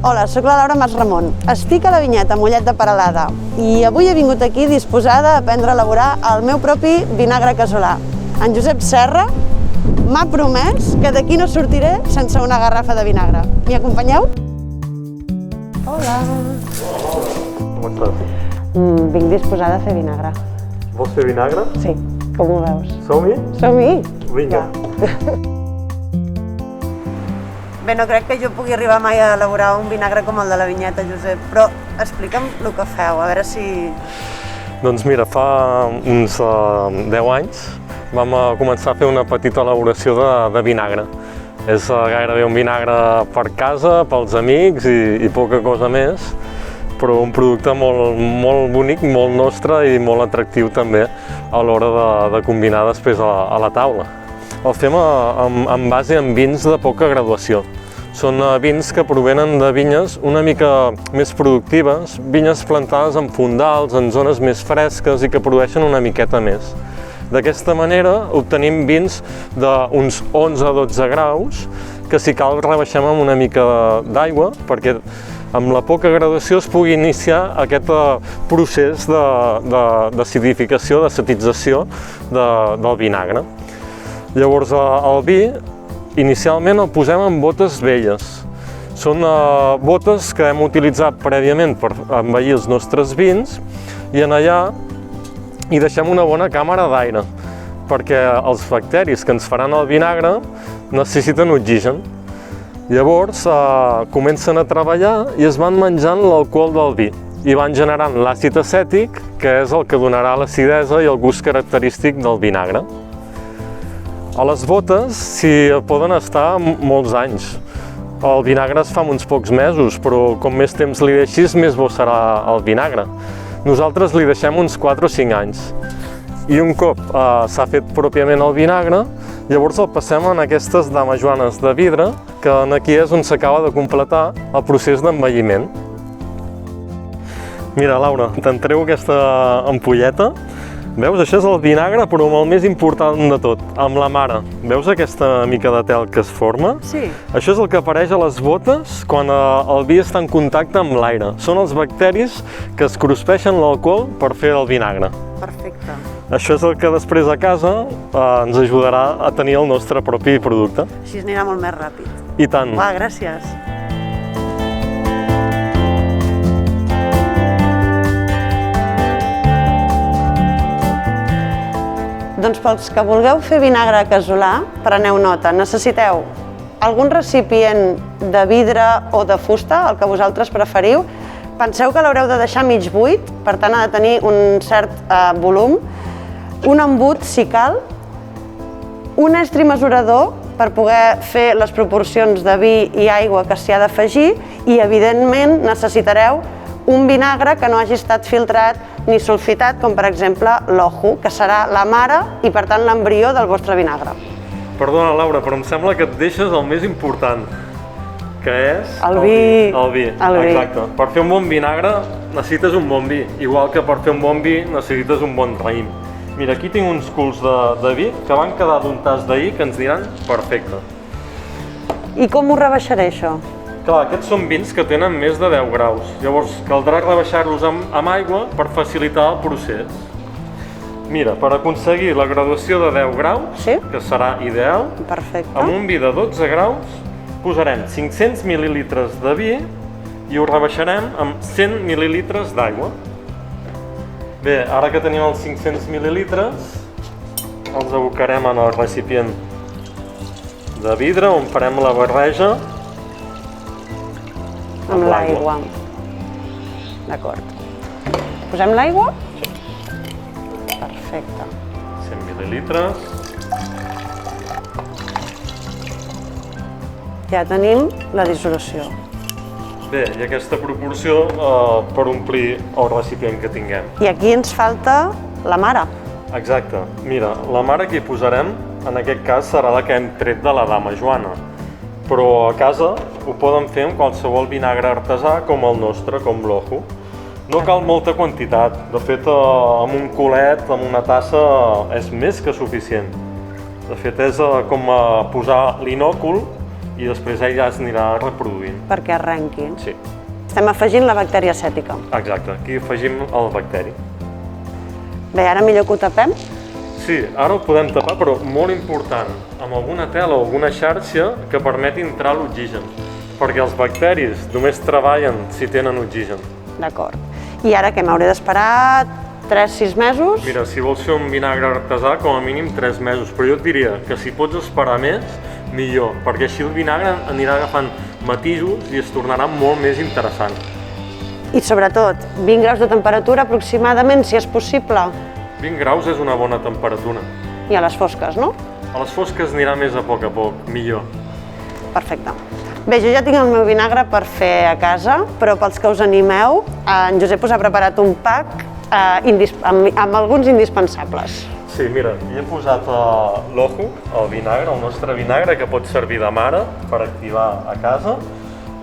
Hola, soc la Laura Masramon. Estic a la vinyeta Mollet de Peralada i avui he vingut aquí disposada a aprendre a elaborar el meu propi vinagre casolà. En Josep Serra m'ha promès que d'aquí no sortiré sense una garrafa de vinagre. M'hi acompanyeu? Hola. Com estàs? Vinc disposada a fer vinagre. Vols fer vinagre? Sí, com ho veus? Som-hi? Som-hi? Vinga. Bé, no crec que jo pugui arribar mai a elaborar un vinagre com el de la vinyeta, Josep, però explica'm el que feu, a veure si... Doncs mira, fa uns 10 anys vam començar a fer una petita elaboració de vinagre. És gairebé un vinagre per casa, pels amics i poca cosa més, però un producte molt bonic, molt nostre i molt atractiu també a l'hora de combinar després a la taula. El fem en base en vins de poca graduació. Són vins que provenen de vinyes una mica més productives, vinyes plantades en fondals, en zones més fresques i que produeixen una miqueta més. D'aquesta manera obtenim vins d'uns 11-12 graus, que si cal rebaixem amb una mica d'aigua, perquè amb la poca graduació es pugui iniciar aquest procés d'acidificació, d'acetització del vinagre. Llavors el vi inicialment el posem en botes velles. Són botes que hem utilitzat prèviament per envellir els nostres vins i en allà hi deixem una bona càmera d'aire perquè els bacteris que ens faran el vinagre necessiten oxigen. Llavors comencen a treballar i es van menjant l'alcohol del vi i van generant l'àcid acètic, que és el que donarà l'acidesa i el gust característic del vinagre. A les botes s'hi poden estar molts anys. El vinagre es fa en uns pocs mesos, però com més temps li deixis, més bo serà el vinagre. Nosaltres li deixem uns 4 o 5 anys. I un cop s'ha fet pròpiament el vinagre, llavors el passem en aquestes damajuanes de vidre, que aquí és on s'acaba de completar el procés d'envelliment. Mira, Laura, t'entrego aquesta ampolleta. Veus, això és el vinagre, però amb el més important de tot, amb la mare. Veus aquesta mica de tel que es forma? Sí. Això és el que apareix a les botes quan el vi està en contacte amb l'aire. Són els bacteris que es cruspeixen l'alcohol per fer el vinagre. Perfecte. Això és el que després a casa ens ajudarà a tenir el nostre propi producte. Així anirà molt més ràpid. I tant. Va, gràcies. Doncs pels que vulgueu fer vinagre casolà, preneu nota. Necessiteu algun recipient de vidre o de fusta, el que vosaltres preferiu. Penseu que l'haureu de deixar mig buit, per tant ha de tenir un cert volum. Un embut, si cal. Un estri mesurador per poder fer les proporcions de vi i aigua que s'hi ha d'afegir i, evidentment, necessitareu un vinagre que no hagi estat filtrat ni sulfitat, com per exemple l'ojo, que serà la mare i per tant l'embrió del vostre vinagre. Perdona, Laura, però em sembla que et deixes el més important, que és el vi. El vi, exacte. Per fer un bon vinagre necessites un bon vi, igual que per fer un bon vi necessites un bon raïm. Mira, aquí tinc uns culs de vi que van quedar d'un tas d'ahir que ens diran perfecte. I com ho rebaixaré, això? Clar, aquests són vins que tenen més de 10 graus, llavors caldrà rebaixar-los amb aigua per facilitar el procés. Mira, per aconseguir la graduació de 10 graus, sí? Que serà ideal, perfecte. Amb un vi de 12 graus posarem 500 mil·lilitres de vi i ho rebaixarem amb 100 mil·lilitres d'aigua. Bé, ara que tenim els 500 mil·lilitres, els abocarem en el recipient de vidre on farem la barreja amb l'aigua. D'acord. Posem l'aigua? Perfecte. 100 mil·lilitres. Ja tenim la dissolució. Bé, i aquesta proporció per omplir el recipient que tinguem. I aquí ens falta la mare. Exacte. Mira, la mare que hi posarem, en aquest cas, serà la que hem tret de la dama Joana. Però a casa ho poden fer amb qualsevol vinagre artesà com el nostre, com l'ojo. No cal molta quantitat, de fet amb un culet, amb una tassa, és més que suficient. De fet és com posar l'inòcul i després ell ja s'anirà reproduint. Perquè arrenqui. Sí. Estem afegint la bactèria acètica. Exacte, aquí afegim el bacteri. Bé, ara millor que ho tapem. Sí, ara ho podem tapar, però molt important, amb alguna tela o alguna xarxa que permeti entrar l'oxigen, perquè els bacteris només treballen si tenen oxigen. D'acord. I ara què, m'hauré d'esperar 3-6 mesos? Mira, si vols fer un vinagre artesà, com a mínim 3 mesos, però jo et diria que si pots esperar més, millor, perquè així el vinagre anirà agafant matisos i es tornarà molt més interessant. I sobretot, 20 graus de temperatura aproximadament, si és possible. 20 graus és una bona temperatura. I a les fosques, no? A les fosques anirà més a poc, millor. Perfecte. Bé, jo ja tinc el meu vinagre per fer a casa, però pels que us animeu, en Josep us ha preparat un pack amb alguns indispensables. Sí, mira, hi he posat l'ojo, el vinagre, el nostre vinagre, que pot servir de mare per activar a casa.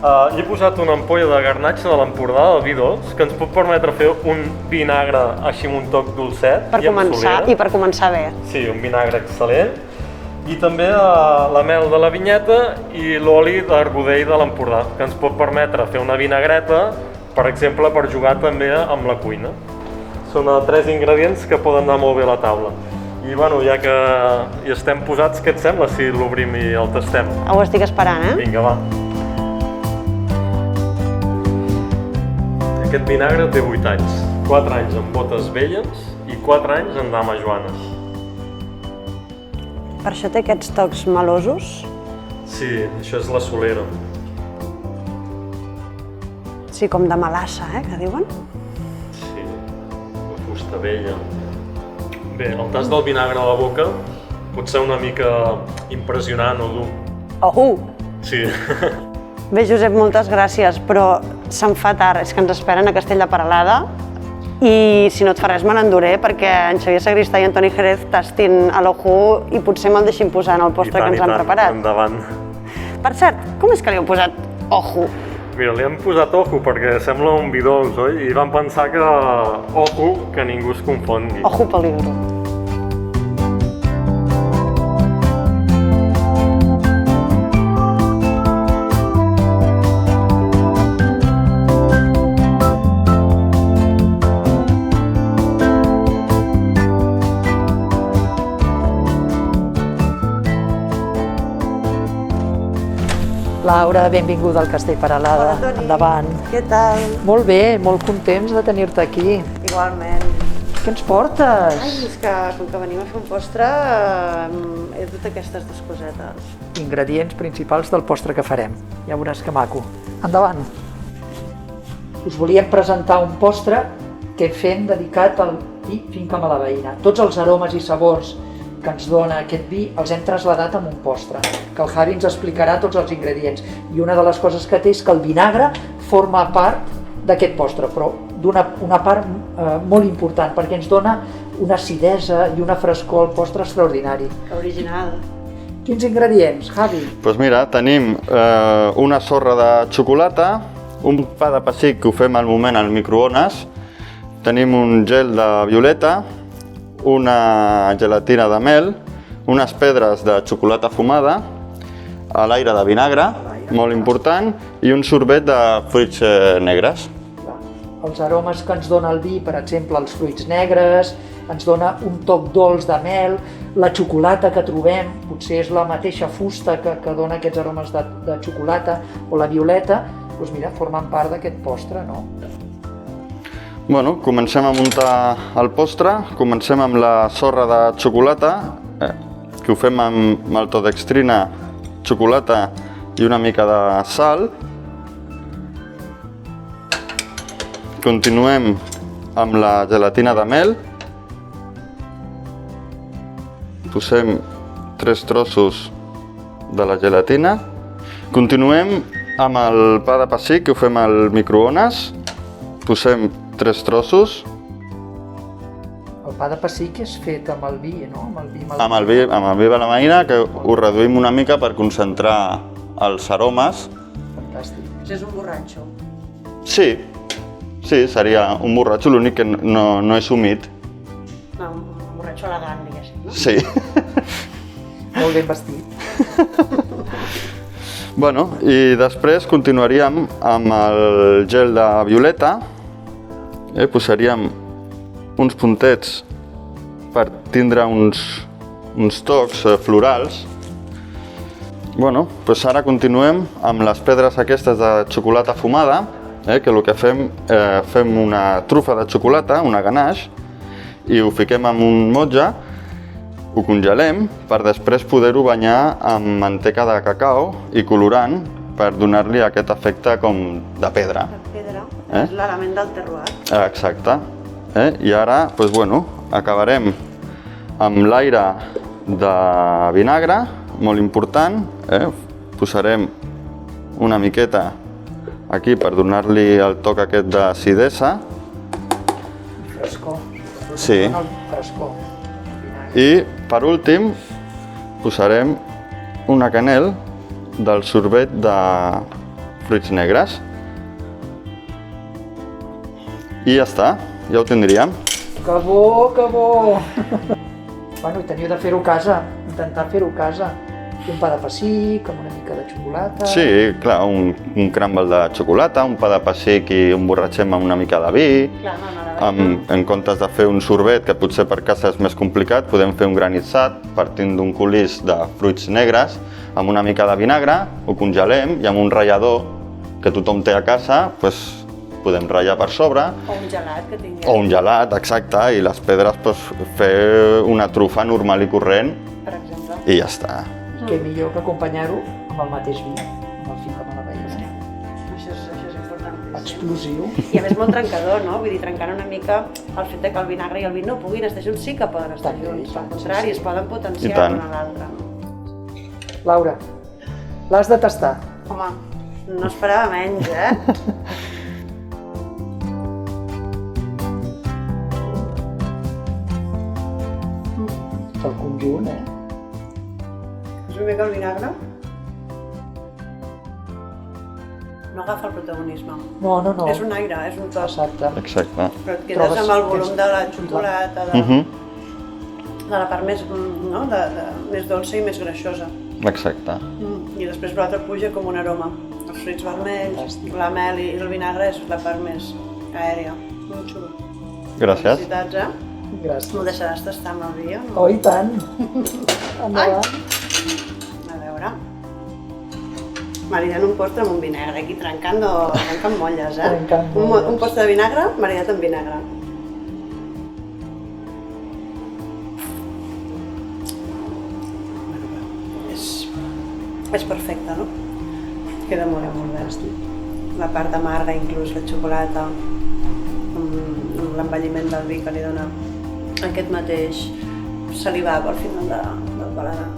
Hi he posat una ampolla de garnatxa de l'Empordà, del vi dolç, que ens pot permetre fer un vinagre així amb un toc dolcet i amb solera. I per començar bé. Sí, un vinagre excel·lent. I també la mel de la vinyeta i l'oli d'arbudell de l'Empordà, que ens pot permetre fer una vinagreta, per exemple, per jugar també amb la cuina. Són 3 ingredients que poden anar molt bé a la taula. I bueno, ja que hi estem posats, què et sembla si l'obrim i el tastem? Ho estic esperant, eh? Vinga, va. Aquest vinagre té 8 anys. 4 anys en botes velles i 4 anys en dames joanes. Per això té aquests tocs melosos? Sí, això és la solera. Sí, com de melassa, que diuen? Sí, la fusta vella. Bé, el tast del vinagre a la boca pot ser una mica impressionant o dur. Sí. Bé, Josep, moltes gràcies, però se'm fa tard, és que ens esperen a Castell de Peralada i si no et fa res me n'enduré perquè en Xavier Sagristà i Antoni Jerez tastin a l'ojo i potser me'l deixin posar en el postre que ens han preparat. Endavant. Per cert, com és que li heu posat ojo? Mira, li hem posat ojo perquè sembla un vi dolç, oi? I vam pensar que ojo, que ningú es confongui. Ojo peligro. Laura, benvinguda al Castell Peralada. Hola, Toni. Endavant. Què tal? Molt bé, molt contents de tenir-te aquí. Igualment. Què ens portes? Ai, és que com que venim a fer un postre, he dut aquestes 2 cosetes. Ingredients principals del postre que farem. Ja veuràs que maco. Endavant. Us volíem presentar un postre que fem dedicat al vi Finca Malaveïna. Tots els aromes i sabors que ens dona aquest vi els hem traslladat en un postre, que el Javi ens explicarà tots els ingredients. I una de les coses que té és que el vinagre forma part d'aquest postre, però d'una part molt important, perquè ens dona una acidesa i una frescor al postre extraordinari. Que original. Quins ingredients, Javi? Doncs mira, tenim una sorra de xocolata, un pa de pessic que ho fem al moment al microones, tenim un gel de violeta, una gelatina de mel, unes pedres de xocolata fumada, a l'aire de vinagre, molt important, i un sorbet de fruits negres. Els aromes que ens dona el vi, per exemple, els fruits negres, ens dona un toc dolç de mel, la xocolata que trobem, potser és la mateixa fusta que dona aquests aromes de xocolata, o la violeta, doncs mira, formen part d'aquest postre, no? Bueno, comencem a muntar el postre, comencem amb la sorra de xocolata, que ho fem amb maltodextrina, xocolata i una mica de sal. Continuem amb la gelatina de mel. Posem 3 trossos de la gelatina. Continuem amb el pa de pessic, que ho fem al microones. Posem 3 trossos. El pa de pessic és fet amb el vi, no? Amb el vi de la maïna, que ho reduïm una mica per concentrar els aromes. Fantàstic. És un borratxo. Sí, seria un borratxo, l'únic que no és humit. No, un borratxo elegant, diguéssim, no? Sí. Molt ben vestit. Bueno, i després continuaríem amb el gel de violeta. Posaríem uns puntets per tindre uns tocs florals. Bueno, doncs ara continuem amb les pedres aquestes de xocolata fumada, que el que fem una trufa de xocolata, una ganache, i ho fiquem en un motlle, ho congelem per després poder-ho banyar amb manteca de cacau i colorant per donar-li aquest efecte com de pedra. De pedra, és l'element del terroir. Exacte. I ara, doncs, bueno, acabarem amb l'aire de vinagre, molt important. Posarem una miqueta aquí per donar-li el toc aquest d'acidesa. Frescor. Sí. Frescor. I, per últim, posarem una canel del sorbet de fruits negres. I ja està, ja ho tindríem. Que bo, que bo! Bueno, i teniu de fer-ho a casa, intentar fer-ho a casa. Un pa de pessic, amb una mica de xocolata... Sí, clar, un crumble de xocolata, un pa de pessic i emborratxem amb una mica de vi. Clar, En comptes de fer un sorbet, que potser per casa és més complicat, podem fer un granitzat partint d'un colís de fruits negres amb una mica de vinagre, ho congelem i amb un ratllador que tothom té a casa, doncs, podem ratllar per sobre. O un gelat que tinguem. O un gelat, exacte, i les pedres doncs, fer una trufa normal i corrent Per exemple. i ja està. Què millor que acompanyar-ho amb el mateix vi, amb el finca malaveïna. Això és important. Explosiu. I a més molt trencador, no? Vull dir, trencant una mica el fet de que el vinagre i el vi no puguin estar junts, sí que poden estar junts. Al contrari, es poden potenciar l'un a l'altre. Laura, l'has de tastar. Home, no esperava menys, El conjunt, És una mica el vinagre. No agafa el protagonisme. No. És un aire, és un tos. Exacte. Exacte. Però et quedes amb el volum de la xocolata, de la part més, no? Més dolça i més greixosa. Exacte. I després l'altre puja com un aroma. Els fruits vermells, la mel i el vinagre és la part més aèria. Molt xulo. Gràcies. Felicitats, Gràcies. M'ho deixaràs tastar amb el vi, o no? Oh, i tant! Endavant. A veure... Maridat un postre amb un vinagre, aquí trencant molles, Trencant molles. Un postre de vinagre, maridat amb vinagre. És perfecte, no? Queda molt bé. La part amarga, inclús la xocolata, amb l'envelliment del vi que li dona aquest mateix salivar pel final del paladar.